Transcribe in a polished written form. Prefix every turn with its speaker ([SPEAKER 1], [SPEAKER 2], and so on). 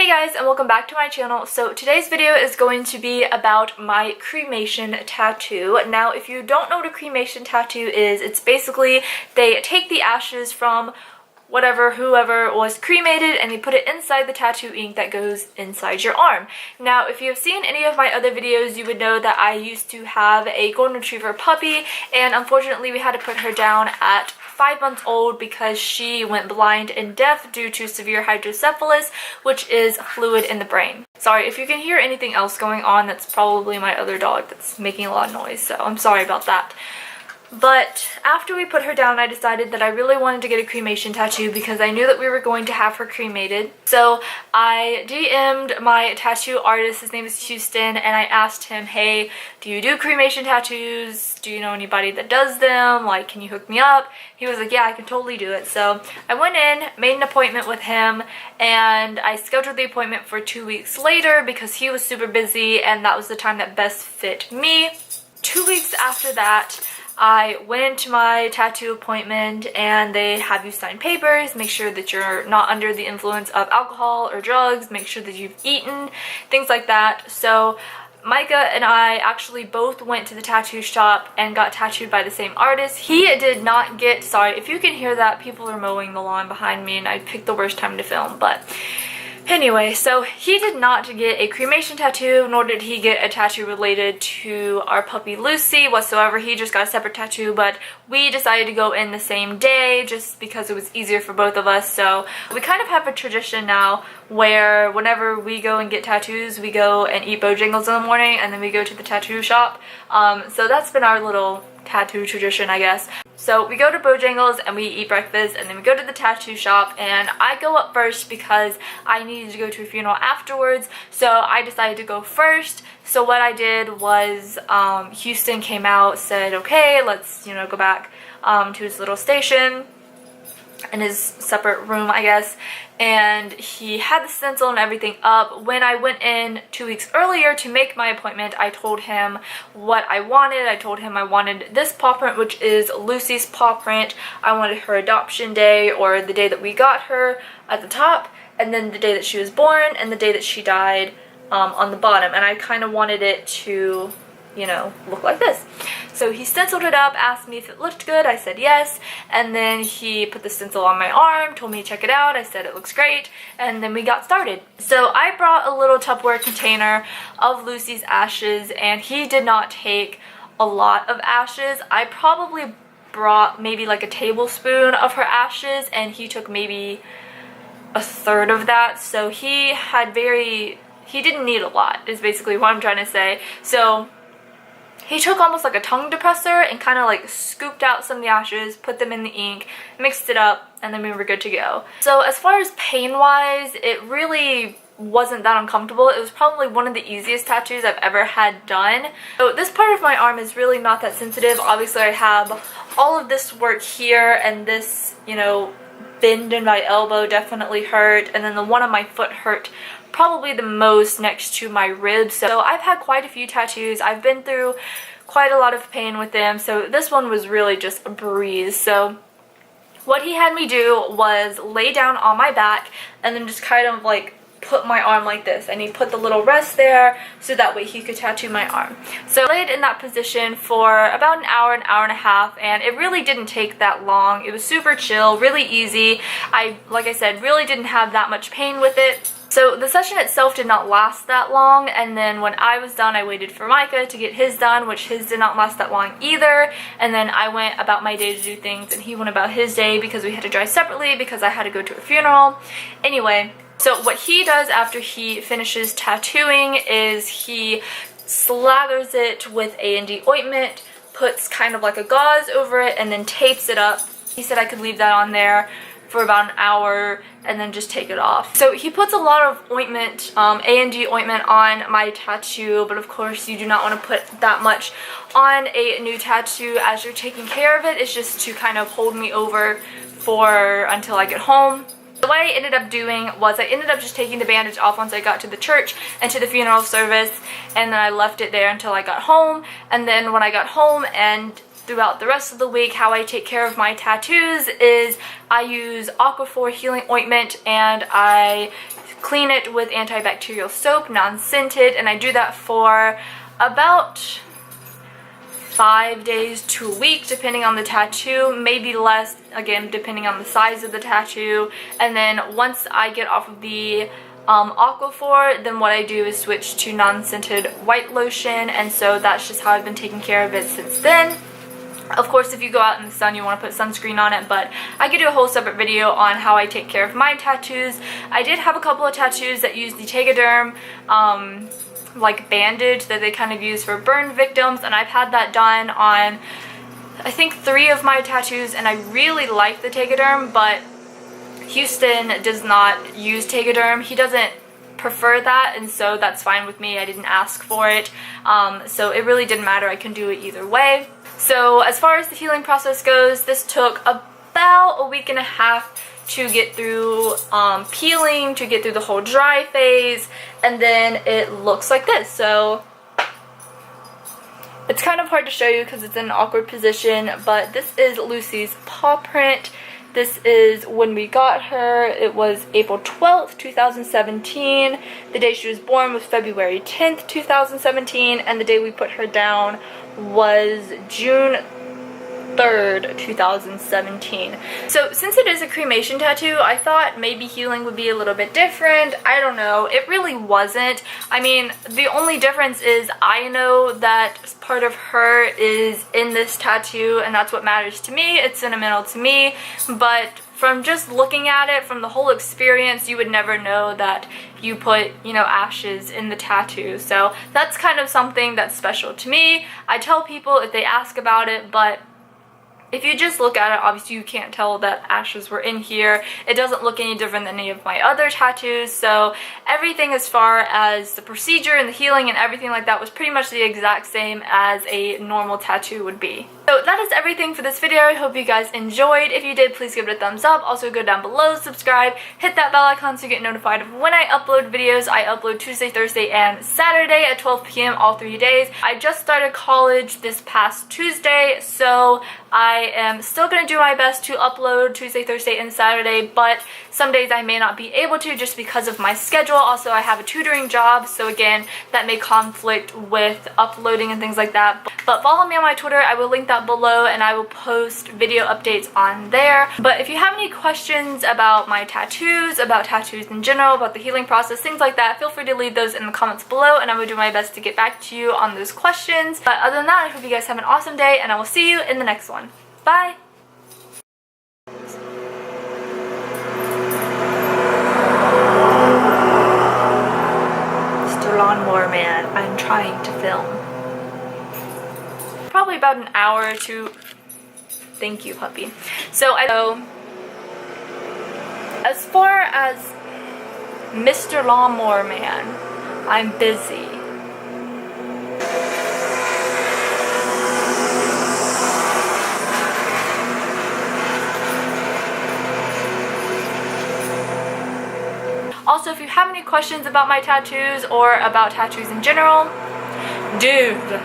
[SPEAKER 1] Hey guys, and welcome back to my channel. So today's video is going to be about my cremation tattoo. Now, if you don't know what a cremation tattoo is, it's basically they take the ashes from whoever was cremated and they put it inside the tattoo ink that goes inside your arm. Now, if you have seen any of my other videos, you would know that I used to have a golden retriever puppy, and unfortunately we had to put her down at 5 months old because she went blind and deaf due to severe hydrocephalus, which is fluid in the brain. Sorry, if you can hear anything else going on, that's probably my other dog that's making a lot of noise, so I'm sorry about that. But after we put her down, I decided that I really wanted to get a cremation tattoo because I knew that we were going to have her cremated. So I DM'd my tattoo artist, his name is Houston, and I asked him, hey, do you do cremation tattoos? Do you know anybody that does them? Like, can you hook me up? He was like, yeah, I can totally do it. So I went in, made an appointment with him, and I scheduled the appointment for 2 weeks later because he was super busy and that was the time that best fit me. 2 weeks after that, I went into my tattoo appointment and they have you sign papers, make sure that you're not under the influence of alcohol or drugs, make sure that you've eaten, things like that. So Micah and I actually both went to the tattoo shop and got tattooed by the same artist. He did not get, sorry if you can hear that, people are mowing the lawn behind me and I picked the worst time to film, but anyway, so he did not get a cremation tattoo, nor did he get a tattoo related to our puppy Lucy whatsoever. He just got a separate tattoo, but we decided to go in the same day just because it was easier for both of us. So we kind of have a tradition now where whenever we go and get tattoos, we go and eat Bojangles in the morning and then we go to the tattoo shop. So that's been our little tattoo tradition, I guess. So we go to Bojangles and we eat breakfast and then we go to the tattoo shop, and I go up first because I needed to go to a funeral afterwards, so I decided to go first. So what I did was Houston came out, said okay, let's go back to his little station in his separate room, I guess, and he had the stencil and everything up. When I went in 2 weeks earlier to make my appointment, I told him what I wanted. I told him I wanted this paw print, which is Lucy's paw print. I wanted her adoption day, or the day that we got her, at the top, and then the day that she was born and the day that she died on the bottom, and I kind of wanted it to look like this. So he stenciled it up, asked me if it looked good, I said yes, and then he put the stencil on my arm, told me to check it out, I said it looks great, and then we got started. So I brought a little Tupperware container of Lucy's ashes, and he did not take a lot of ashes. I probably brought maybe like a tablespoon of her ashes, and he took maybe a third of that, so he didn't need a lot, is basically what I'm trying to say. So he took almost like a tongue depressor and kind of like scooped out some of the ashes, put them in the ink, mixed it up, and then we were good to go. So as far as pain-wise, it really wasn't that uncomfortable. It was probably one of the easiest tattoos I've ever had done. So this part of my arm is really not that sensitive. Obviously I have all of this work here, and this, bend in my elbow definitely hurt, and then the one on my foot hurt probably the most next to my ribs. So I've had quite a few tattoos. I've been through quite a lot of pain with them, so this one was really just a breeze. So what he had me do was lay down on my back and then just kind of like put my arm like this, and he put the little rest there so that way he could tattoo my arm. So I laid in that position for about an hour and a half, and it really didn't take that long. It was super chill, really easy. Like I said, really didn't have that much pain with it. So the session itself did not last that long, and then when I was done, I waited for Micah to get his done, which his did not last that long either, and then I went about my day to do things, and he went about his day because we had to drive separately because I had to go to a funeral. Anyway, so what he does after he finishes tattooing is he slathers it with A&D ointment, puts kind of like a gauze over it, and then tapes it up. He said I could leave that on there for about an hour and then just take it off. So he puts a lot of ointment, A&D ointment on my tattoo, but of course you do not want to put that much on a new tattoo as you're taking care of it. It's just to kind of hold me over until I get home. The way I ended up doing was I ended up just taking the bandage off once I got to the church and to the funeral service, and then I left it there until I got home. And then when I got home and throughout the rest of the week, how I take care of my tattoos is I use Aquaphor healing ointment, and I clean it with antibacterial soap, non-scented, and I do that for about 5 days to a week depending on the tattoo, maybe less, again depending on the size of the tattoo. And then once I get off of the Aquaphor, then what I do is switch to non-scented white lotion, and so that's just how I've been taking care of it since then. Of course, if you go out in the sun, you want to put sunscreen on it, but I could do a whole separate video on how I take care of my tattoos. I did have a couple of tattoos that use the Tegaderm like bandage that they kind of use for burn victims, and I've had that done on I think 3 of my tattoos, and I really like the Tegaderm, but Houston does not use Tegaderm. He doesn't prefer that, and so that's fine with me. I didn't ask for it, so it really didn't matter. I can do it either way. So as far as the healing process goes, this took about a week and a half to get through peeling, to get through the whole dry phase, and then it looks like this. So it's kind of hard to show you because it's in an awkward position, but this is Lucy's paw print. This is when we got her. It was April 12th, 2017. The day she was born was February 10th, 2017, and the day we put her down was June 3rd, 2017. So since it is a cremation tattoo, I thought maybe healing would be a little bit different. I don't know. It really wasn't. I mean, the only difference is I know that part of her is in this tattoo, and that's what matters to me. It's sentimental to me, but from just looking at it, from the whole experience, you would never know that you put, you know, ashes in the tattoo. So that's kind of something that's special to me. I tell people if they ask about it, but if you just look at it, obviously you can't tell that ashes were in here. It doesn't look any different than any of my other tattoos, so everything as far as the procedure and the healing and everything like that was pretty much the exact same as a normal tattoo would be. So that is everything for this video. I hope you guys enjoyed. If you did, please give it a thumbs up. Also go down below, subscribe, hit that bell icon so you get notified of when I upload videos. I upload Tuesday, Thursday, and Saturday at 12 p.m. all 3 days. I just started college this past Tuesday, so I am still going to do my best to upload Tuesday, Thursday, and Saturday, but some days I may not be able to just because of my schedule. Also, I have a tutoring job, so again, that may conflict with uploading and things like that. But follow me on my Twitter. I will link that below, and I will post video updates on there. But if you have any questions about my tattoos, about tattoos in general, about the healing process, things like that, feel free to leave those in the comments below, and I will do my best to get back to you on those questions. But other than that, I hope you guys have an awesome day, and I will see you in the next one. Bye! Mr. Lawnmower Man, I'm trying to film. Probably about an hour or two. Thank you, puppy. So as far as Mr. Lawnmower Man, I'm busy. Also, if you have any questions about my tattoos or about tattoos in general, dude,